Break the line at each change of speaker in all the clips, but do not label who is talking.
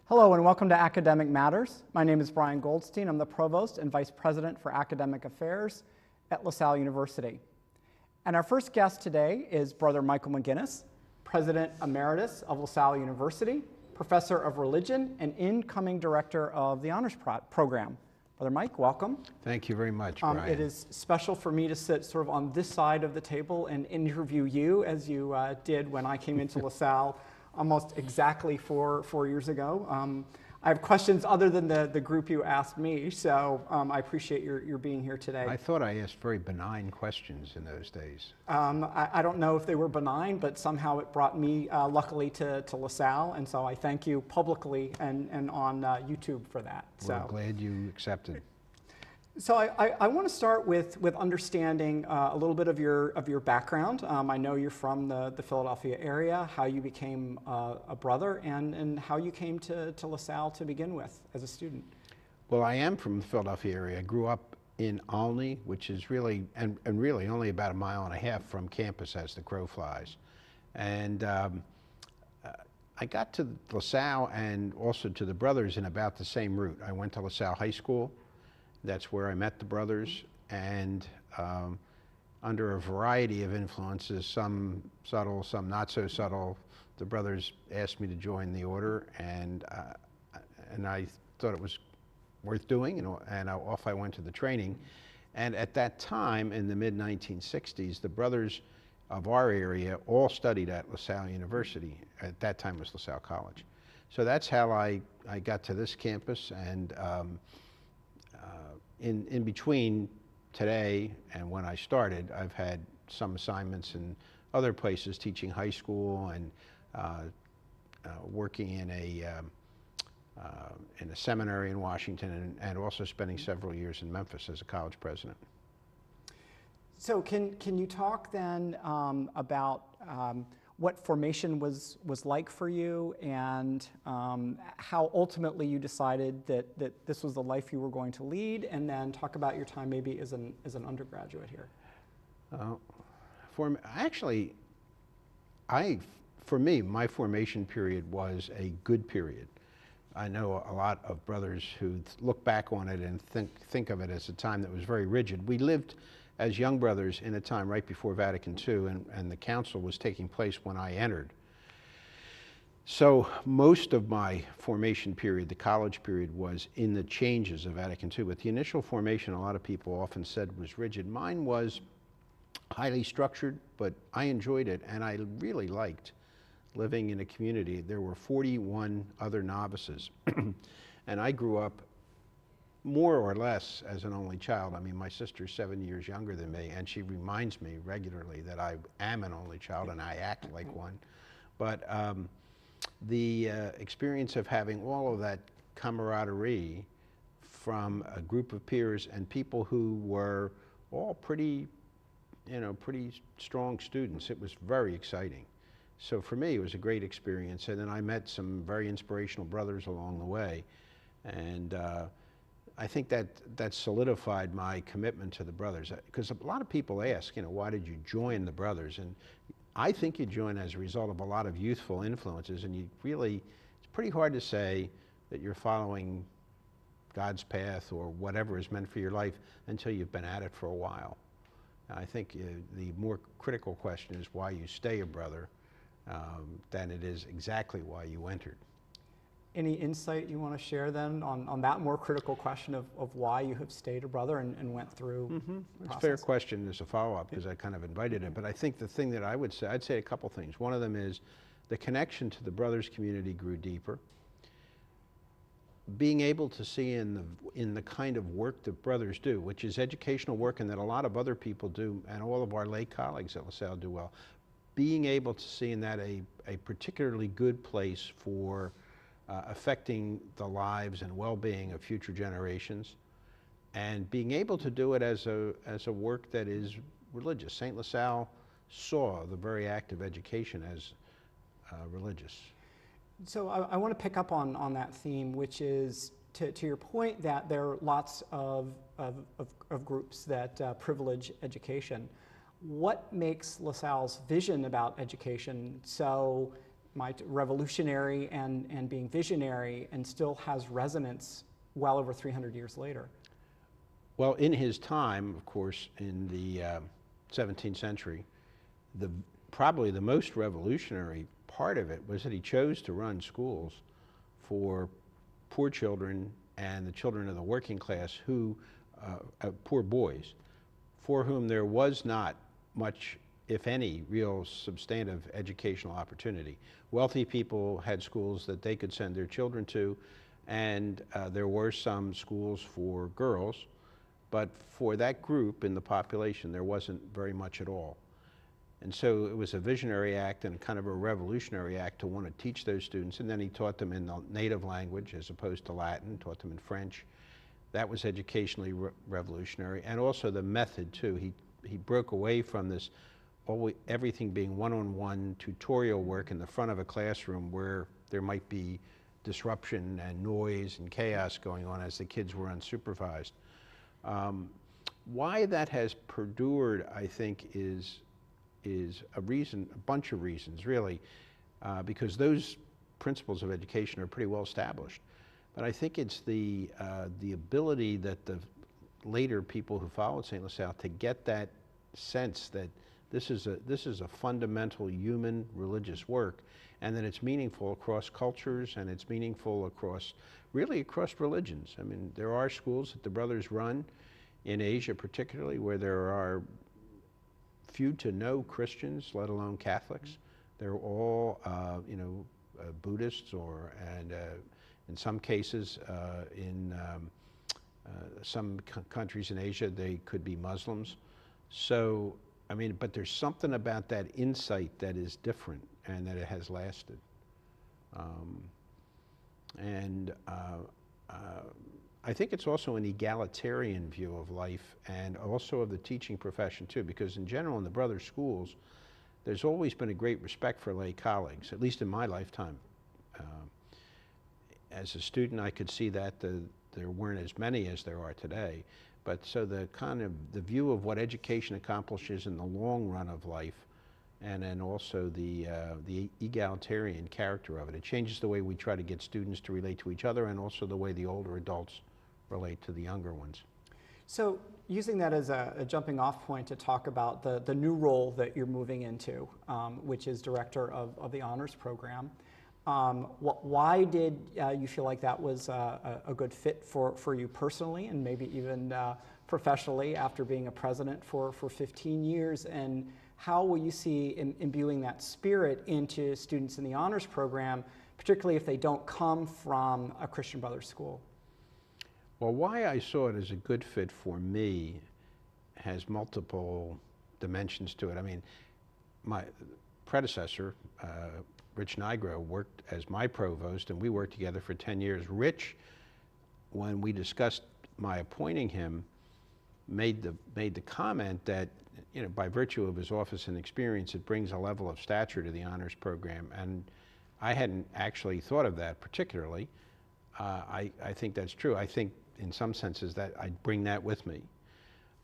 Hello and welcome to Academic Matters. My name is Brian Goldstein. I'm the Provost and Vice President for Academic Affairs at Salle University. And our first guest today is Brother Michael McGinniss, President Emeritus of Salle University, Professor of Religion, and incoming Director of the Honors Program. Brother Mike, welcome.
Thank you very much, Brian.
It is special for me to sit sort of on this side of the table and interview you as you did when I came into LaSalle almost exactly four years ago. I have questions other than the group you asked me, so I appreciate your being here today.
I thought I asked very benign questions in those days.
I don't know if they were benign, but somehow it brought me, luckily, to LaSalle, and so I thank you publicly and on YouTube for that.
We're glad you accepted.
So I want to start with understanding a little bit of your background. I know you're from the Philadelphia area, how you became a brother, and how you came to LaSalle to begin with as a student.
Well, I am from the Philadelphia area. I grew up in Olney, which is really, and really only about 1.5 miles from campus as the crow flies. And I got to LaSalle and also to the brothers in about the same route. I went to LaSalle High School. That's where I met the brothers, and under a variety of influences, some subtle, some not so subtle, the brothers asked me to join the order, and I thought it was worth doing, and off I went to the training. And at that time, in the mid-1960s, the brothers of our area all studied at LaSalle University. At that time it was LaSalle College. So that's how I got to this campus, and in between today and when I started, I've had some assignments in other places, teaching high school and working in a seminary in Washington, and also spending several years in Memphis as a college president.
So can you talk then about what formation was like for you, and how ultimately you decided that this was the life you were going to lead, and then talk about your time maybe as an undergraduate here.
For me, my formation period was a good period. I know a lot of brothers who look back on it and think of it as a time that was very rigid. We lived as young brothers in a time right before Vatican II, and the council was taking place when I entered. So most of my formation period, the college period, was in the changes of Vatican II. But the initial formation, a lot of people often said was rigid. Mine was highly structured, but I enjoyed it, and I really liked living in a community. There were 41 other novices, and I grew up more or less as an only child. I mean, my sister's 7 years younger than me, and she reminds me regularly that I am an only child and I act like one. But the experience of having all of that camaraderie from a group of peers and people who were all pretty strong students, it was very exciting. So for me, it was a great experience. And then I met some very inspirational brothers along the way, and I think that solidified my commitment to the brothers, because a lot of people ask, why did you join the brothers? And I think you join as a result of a lot of youthful influences, and it's pretty hard to say that you're following God's path or whatever is meant for your life until you've been at it for a while. I think the more critical question is why you stay a brother than it is exactly why you entered.
Any insight you want to share then on that more critical question of why you have stayed a brother and went through the
It's a
process?
fair question as a follow-up, because I kind of invited it, but I think the thing that I'd say a couple things. One of them is the connection to the brothers community grew deeper. Being able to see in the kind of work that brothers do, which is educational work and that a lot of other people do, and all of our lay colleagues at LaSalle do well, being able to see in that a particularly good place for affecting the lives and well-being of future generations, and being able to do it as a work that is religious. St. LaSalle saw the very act of education as religious.
So I want to pick up on that theme, which is to your point that there are lots of groups that privilege education. What makes LaSalle's vision about education so revolutionary and being visionary, and still has resonance well over 300 years later?
Well, in his time, of course, in the 17th century, probably the most revolutionary part of it was that he chose to run schools for poor children and the children of the working class who, poor boys, for whom there was not much, if any, real substantive educational opportunity. Wealthy people had schools that they could send their children to, and there were some schools for girls, but for that group in the population, there wasn't very much at all. And so it was a visionary act and kind of a revolutionary act to want to teach those students, and then he taught them in the native language as opposed to Latin, taught them in French. That was educationally revolutionary, and also the method too. He broke away from this, everything being one-on-one tutorial work in the front of a classroom where there might be disruption and noise and chaos going on as the kids were unsupervised. Why that has perdured, I think, is a bunch of reasons, really, because those principles of education are pretty well established. But I think it's the ability that the later people who followed St. LaSalle to get that sense that this is a fundamental human religious work, and that it's meaningful across cultures, and it's meaningful really across religions. I mean, there are schools that the brothers run in Asia particularly where there are few to no Christians, let alone Catholics. They're all, Buddhists, and in some cases, in some countries in Asia, they could be Muslims. So, I mean, but there's something about that insight that is different and that it has lasted. I think it's also an egalitarian view of life and also of the teaching profession too, because in general in the brother schools, there's always been a great respect for lay colleagues, at least in my lifetime. As a student, I could see that there weren't as many as there are today, but so the view of what education accomplishes in the long run of life, and then also the egalitarian character of it. It changes the way we try to get students to relate to each other, and also the way the older adults relate to the younger ones.
So using that as a jumping off point to talk about the new role that you're moving into, which is director of the honors program, why did you feel like that was a good fit for you personally, and maybe even professionally after being a president for 15 years, and how will you see imbuing that spirit into students in the honors program, particularly if they don't come from a Christian Brothers school?
Well, why I saw it as a good fit for me has multiple dimensions to it. I mean, my predecessor, Rich Nigro, worked as my provost, and we worked together for 10 years. Rich, when we discussed my appointing him, made the comment that, you know, by virtue of his office and experience, it brings a level of stature to the honors program. And I hadn't actually thought of that particularly. I think that's true. I think in some senses that I bring that with me.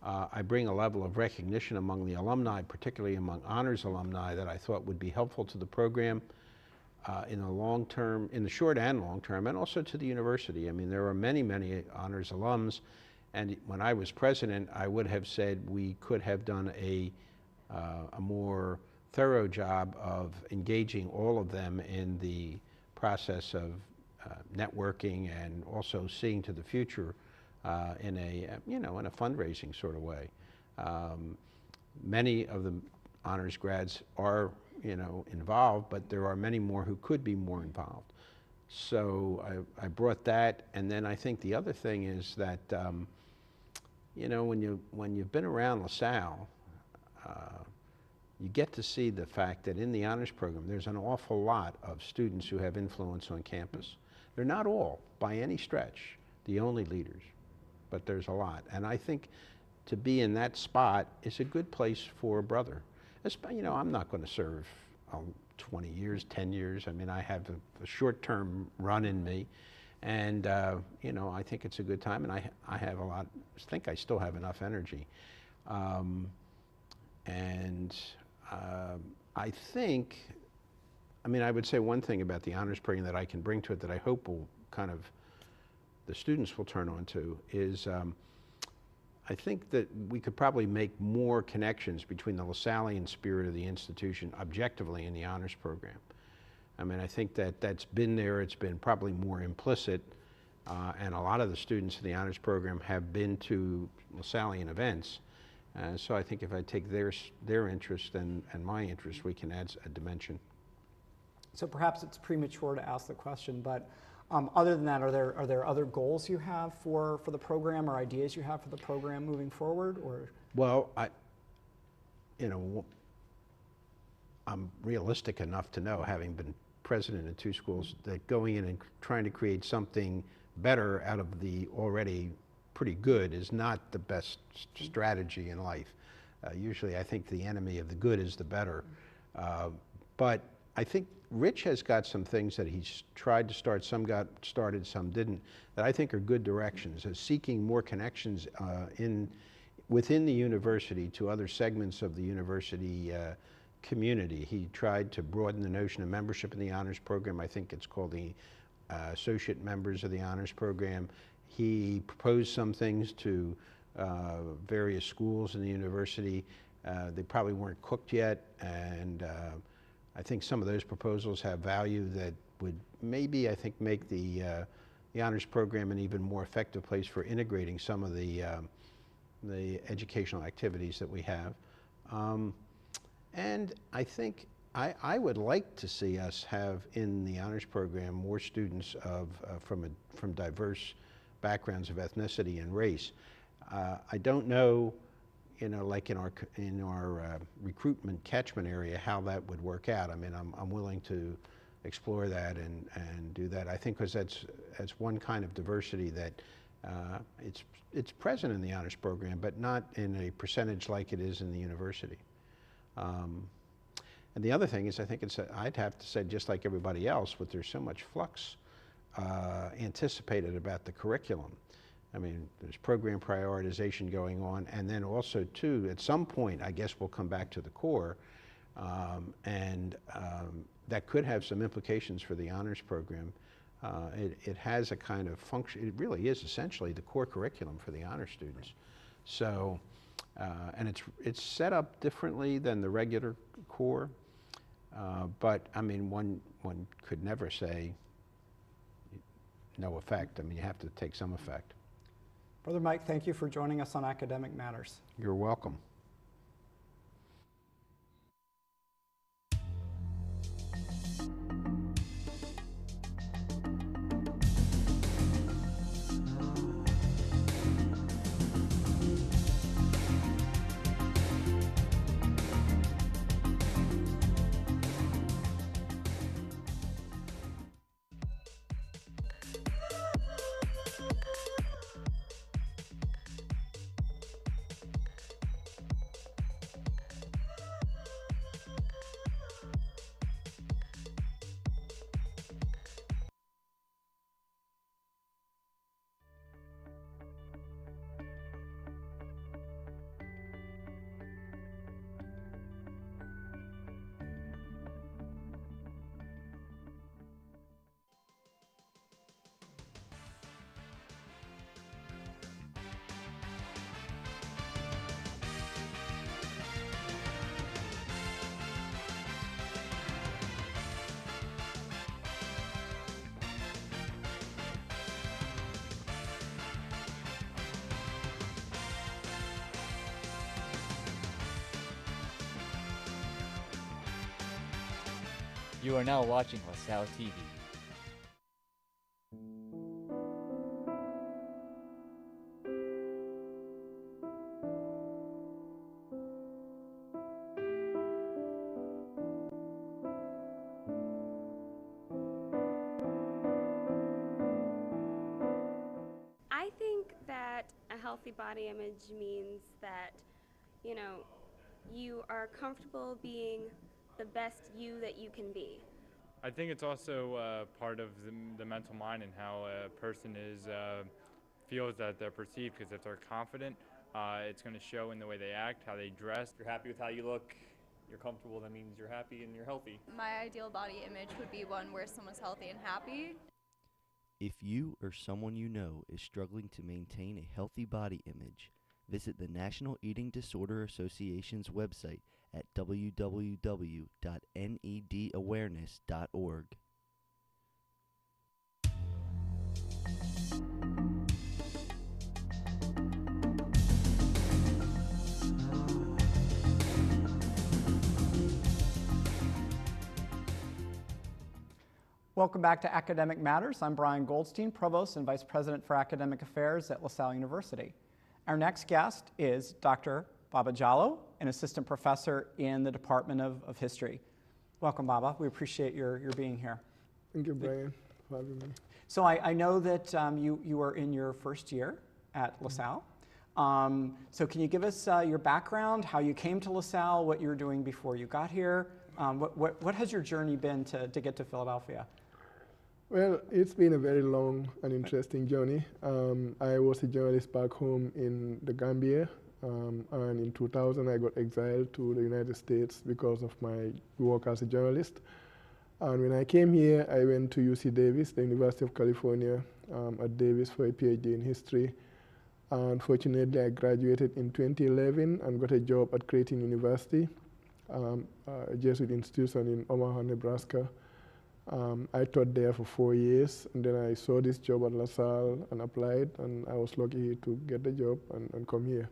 I bring a level of recognition among the alumni, particularly among honors alumni, that I thought would be helpful to the program in the long term, in the short and long term, and also to the university. I mean, there are many, many honors alums, and when I was president, I would have said we could have done a more thorough job of engaging all of them in the process of networking and also seeing to the future in a fundraising sort of way. Many of the honors grads are involved, but there are many more who could be more involved. So I brought that, and then I think the other thing is that when you've been around LaSalle, you get to see the fact that in the honors program there's an awful lot of students who have influence on campus. They're not all, by any stretch, the only leaders, but there's a lot. And I think to be in that spot is a good place for a brother. I'm not going to serve 20 years, 10 years. I mean, I have a short-term run in me, and I think it's a good time, and I have think I still have enough energy. I think I mean, I would say one thing about the honors program that I can bring to it that I hope will kind of, the students will turn on to is I think that we could probably make more connections between the LaSallian spirit of the institution objectively in the honors program. I mean, I think that that's been there. It's been probably more implicit, and a lot of the students in the honors program have been to LaSallian events. So I think if I take their interest and my interest, we can add a dimension.
So perhaps it's premature to ask the question, but other than that, are there other goals you have for the program or ideas you have for the program moving forward? Or
well, I'm realistic enough to know, having been president of 2 schools, that going in and trying to create something better out of the already pretty good is not the best strategy in life. Usually I think the enemy of the good is the better. But I think Rich has got some things that he's tried to start, some got started, some didn't, that I think are good directions, as seeking more connections within the university to other segments of the university community. He tried to broaden the notion of membership in the honors program. I think it's called the associate members of the honors program. He proposed some things to various schools in the university. They probably weren't cooked yet, and I think some of those proposals have value that would maybe, I think, make the honors program an even more effective place for integrating some of the educational activities that we have. And I think I would like to see us have in the honors program more students from diverse backgrounds of ethnicity and race. I don't know, like in our recruitment catchment area, how that would work out. I mean, I'm willing to explore that and do that. I think because that's one kind of diversity that it's present in the honors program, but not in a percentage like it is in the university. And the other thing is, I think I'd have to say, just like everybody else, but there's so much flux anticipated about the curriculum. I mean, there's program prioritization going on, and then also, too, at some point, I guess we'll come back to the core, and that could have some implications for the honors program. It has a kind of function, it really is essentially the core curriculum for the honors students. So, and it's set up differently than the regular core, but I mean, one could never say no effect. I mean, you have to take some effect.
Brother Mike, thank you for joining us on Academic Matters.
You're welcome.
You are now watching LaSalle TV.
I think that a healthy body image means that, you are comfortable being the best you that you can be.
I think it's also part of the mental mind and how a person feels that they're perceived, because if they're confident, it's going to show in the way they act, how they dress.
If you're happy with how you look, you're comfortable, that means you're happy and you're healthy.
My ideal body image would be one where someone's healthy and happy.
If you or someone you know is struggling to maintain a healthy body image, visit the National Eating Disorder Association's website at www.nedawareness.org.
Welcome back to Academic Matters. I'm Brian Goldstein, Provost and Vice President for Academic Affairs at LaSalle University. Our next guest is Dr. Baba Jallow, an Assistant Professor in the Department of History. Welcome, Baba. We appreciate your being here.
Thank you, Brian, for having me.
So I know that you are in your first year at LaSalle. So can you give us your background, how you came to LaSalle, what you were doing before you got here? What has your journey been to get to Philadelphia?
Well, it's been a very long and interesting journey. I was a journalist back home in the Gambia, and in 2000 I got exiled to the United States because of my work as a journalist. And when I came here, I went to UC Davis, the University of California, at Davis for a PhD in history. Unfortunately, I graduated in 2011 and got a job at Creighton University, a Jesuit institution in Omaha, Nebraska. I taught there for 4 years, and then I saw this job at LaSalle and applied, and I was lucky to get the job and come here.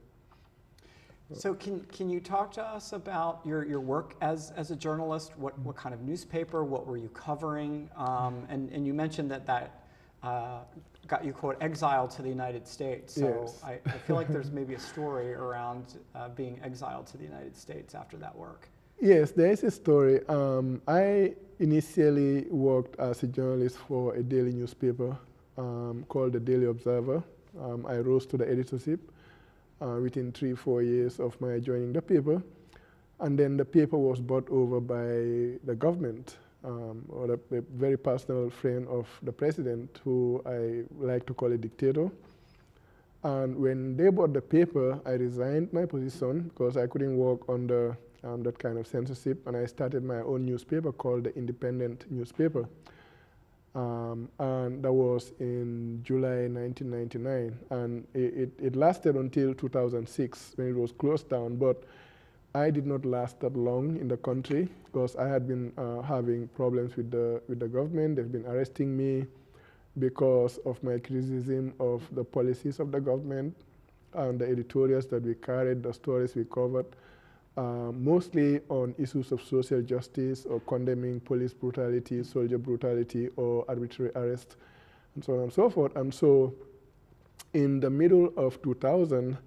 So can you talk to us about your work as a journalist? What kind of newspaper, what were you covering? And you mentioned that got you, quote, exiled to the United States. So
Yes.
I feel like there's maybe a story around being exiled to the United States after that work.
Yes, there is a story. I initially worked as a journalist for a daily newspaper called the Daily Observer. I rose to the editorship within 3-4 years of my joining the paper. And then the paper was bought over by the government, or a very personal friend of the president, who I like to call a dictator. And when they bought the paper, I resigned my position because I couldn't work under that kind of censorship, and I started my own newspaper called the Independent Newspaper. And that was in July 1999. And it lasted until 2006 when it was closed down. But I did not last that long in the country because I had been having problems with the government. They've been arresting me because of my criticism of the policies of the government and the editorials that we carried, the stories we covered. Mostly on issues of social justice or condemning police brutality, soldier brutality, or arbitrary arrest, and so on and so forth. And so in the middle of 2000,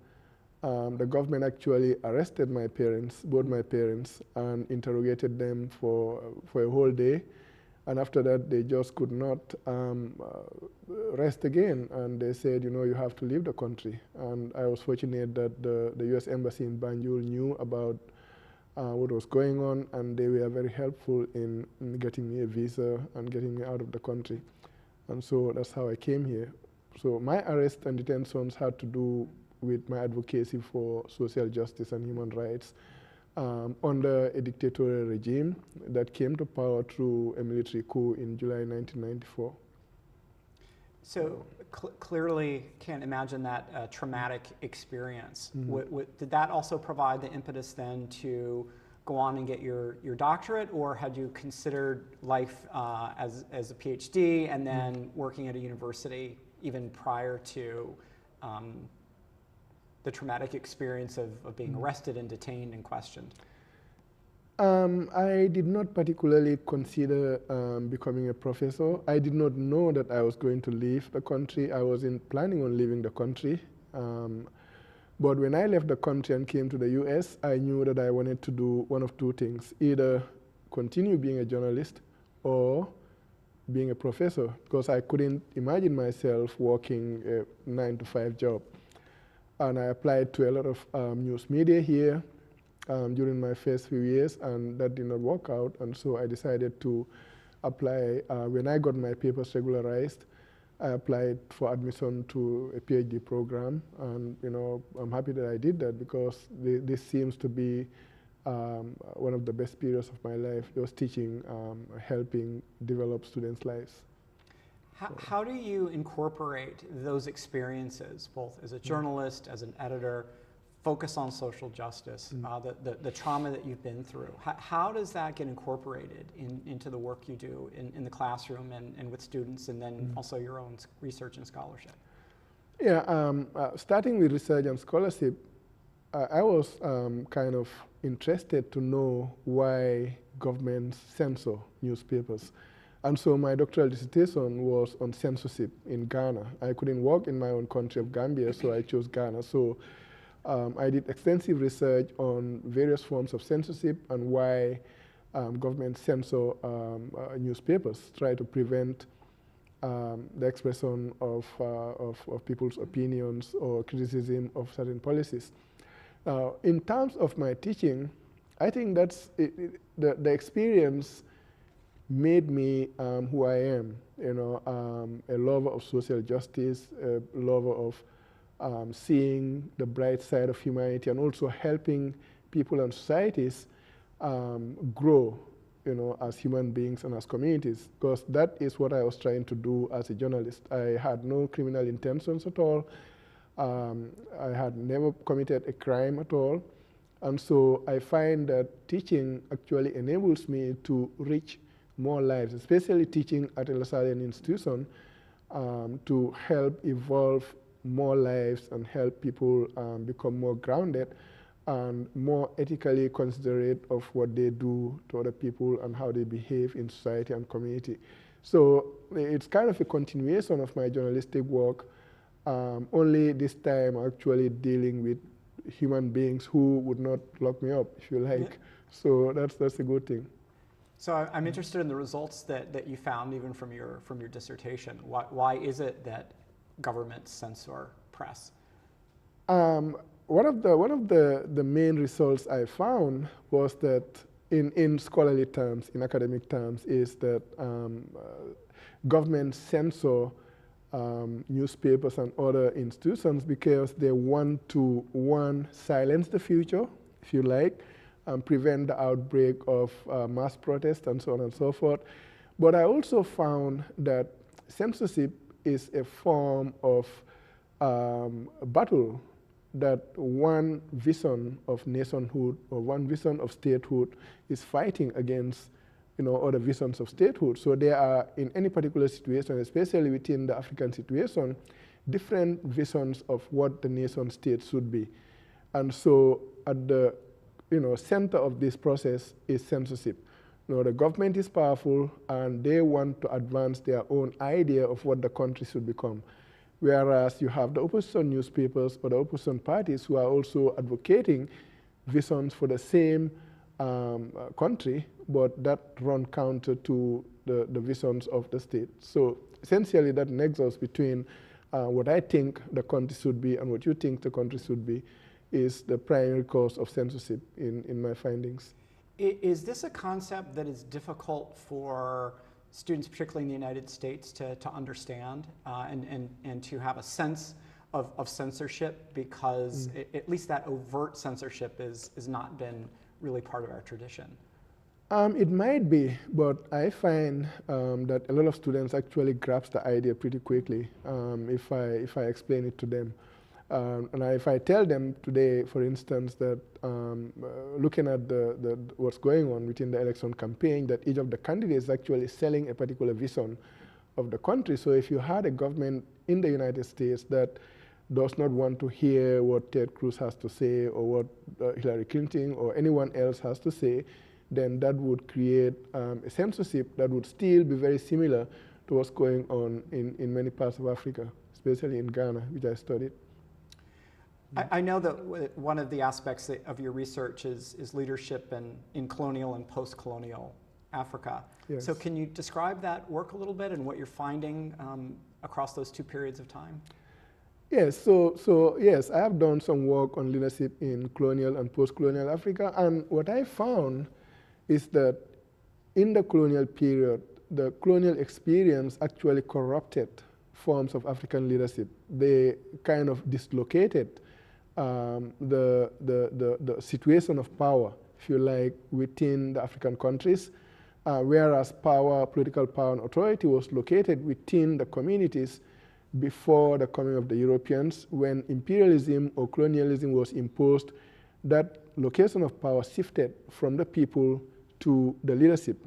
the government actually arrested my parents, both my parents, and interrogated them for a whole day. And after that, they just could not rest again. And they said, you know, you have to leave the country. And I was fortunate that the US Embassy in Banjul knew about what was going on, and they were very helpful in getting me a visa and getting me out of the country. And so that's how I came here. So my arrest and detentions had to do with my advocacy for social justice and human rights under a dictatorial regime that came to power through a military coup in July 1994.
So clearly can't imagine that traumatic experience.
Mm-hmm.
Did that also provide the impetus then to go on and get your doctorate, or had you considered life as a PhD and then working at a university even prior to the traumatic experience of being arrested and detained and questioned?
I did not particularly consider becoming a professor. I did not know that I was going to leave the country. I wasn't planning on leaving the country. But when I left the country and came to the US, I knew that I wanted to do one of two things: either continue being a journalist or being a professor, because I couldn't imagine myself working a 9-to-5 job. And I applied to a lot of news media here during my first few years, and that did not work out. And so I decided to apply. When I got my papers regularized, I applied for admission to a PhD program. And you know, I'm happy that I did that, because this seems to be one of the best periods of my life. It was teaching, helping develop students' lives.
How do you incorporate those experiences, both as a journalist, as an editor, focus on social justice, the trauma that you've been through? How does that get incorporated into the work you do in the classroom and with students, and then also your own research and scholarship?
Yeah, starting with research and scholarship, I was kind of interested to know why governments censor newspapers. And so my doctoral dissertation was on censorship in Ghana. I couldn't work in my own country of Gambia, so I chose Ghana. So I did extensive research on various forms of censorship and why governments censor newspapers, try to prevent the expression of people's opinions or criticism of certain policies. Now, in terms of my teaching, I think that's the experience made me who I am, you know, a lover of social justice, a lover of seeing the bright side of humanity, and also helping people and societies grow, you know, as human beings and as communities, because that is what I was trying to do as a journalist. I had no criminal intentions at all. I had never committed a crime at all. And so I find that teaching actually enables me to reach more lives, especially teaching at a Lasalian institution, to help evolve more lives and help people become more grounded and more ethically considerate of what they do to other people and how they behave in society and community. So it's kind of a continuation of my journalistic work, only this time actually dealing with human beings who would not lock me up, if you like. Yeah. So that's a good thing.
So I'm interested in the results that you found even from your dissertation. Why is it that governments censor press?
One of the main results I found was that in scholarly terms, in academic terms, is that governments censor newspapers and other institutions because they want to, one, silence the future, if you like, and prevent the outbreak of mass protest and so on and so forth. But I also found that censorship is a form of battle that one vision of nationhood or one vision of statehood is fighting against, you know, other visions of statehood. So there are, in any particular situation, especially within the African situation, different visions of what the nation state should be. And so at the center of this process is censorship. You know, the government is powerful and they want to advance their own idea of what the country should become. Whereas you have the opposition newspapers or the opposition parties who are also advocating visions for the same country, but that run counter to the visions of the state. So essentially that nexus between what I think the country should be and what you think the country should be is the primary cause of censorship in my findings.
Is this a concept that is difficult for students, particularly in the United States, to understand and to have a sense of censorship, because at least that overt censorship has not been really part of our tradition?
It might be, but I find that a lot of students actually grasp the idea pretty quickly if I explain it to them. And if I tell them today, for instance, that looking at what's going on within the election campaign, that each of the candidates is actually selling a particular vision of the country. So if you had a government in the United States that does not want to hear what Ted Cruz has to say or what Hillary Clinton or anyone else has to say, then that would create a censorship that would still be very similar to what's going on in many parts of Africa, especially in Ghana, which I studied.
I know that one of the aspects of your research is leadership in colonial and post-colonial Africa.
Yes.
So can you describe that work a little bit and what you're finding across those two periods of time?
Yes, so yes, I have done some work on leadership in colonial and post-colonial Africa, and what I found is that in the colonial period, the colonial experience actually corrupted forms of African leadership. They kind of dislocated the situation of power if you like, within the African countries, whereas political power and authority was located within the communities before the coming of the Europeans. When imperialism or colonialism was imposed, that location of power shifted from the people to the leadership.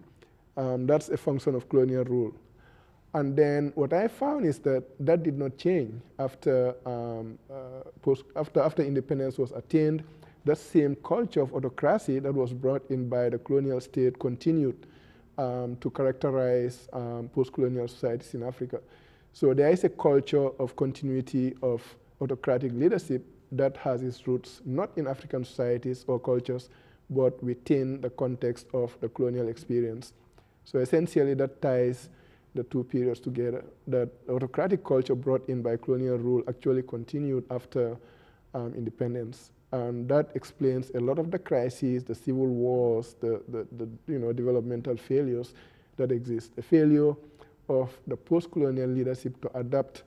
That's a function of colonial rule. And then what I found is that that did not change after independence was attained. That same culture of autocracy that was brought in by the colonial state continued to characterize post-colonial societies in Africa. So there is a culture of continuity of autocratic leadership that has its roots not in African societies or cultures, but within the context of the colonial experience. So essentially that ties the two periods together. That autocratic culture brought in by colonial rule actually continued after independence. And that explains a lot of the crises, the civil wars, the developmental failures that exist. The failure of the post-colonial leadership to adapt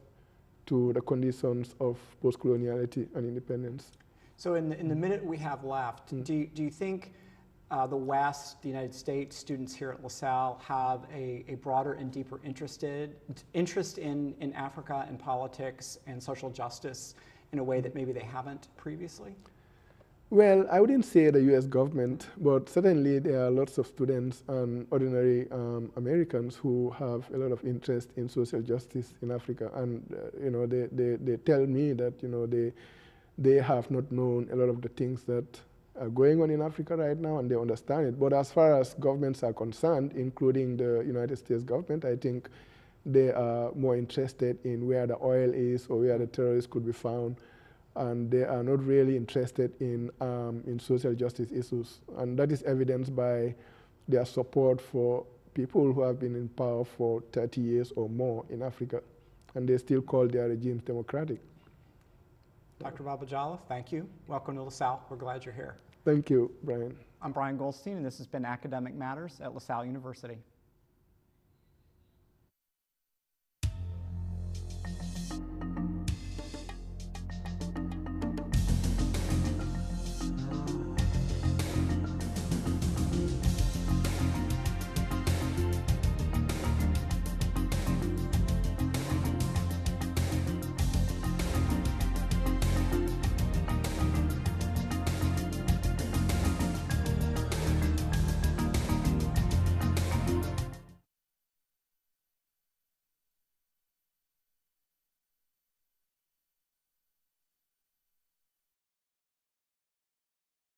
to the conditions of post-coloniality and independence.
So in the minute we have left, do you think the West, the United States, students here at LaSalle have a broader and deeper interest in Africa and politics and social justice in a way that maybe they haven't previously?
Well, I wouldn't say the US government, but certainly there are lots of students and ordinary Americans who have a lot of interest in social justice in Africa. And they tell me that they have not known a lot of the things that are going on in Africa right now, and they understand it. But as far as governments are concerned, including the United States government, I think they are more interested in where the oil is or where the terrorists could be found. And they are not really interested in social justice issues. And that is evidenced by their support for people who have been in power for 30 years or more in Africa. And they still call their regimes democratic.
Dr. Jallow, thank you. Welcome to LaSalle. We're glad you're here.
Thank you, Brian.
I'm Brian Goldstein, and this has been Academic Matters at LaSalle University.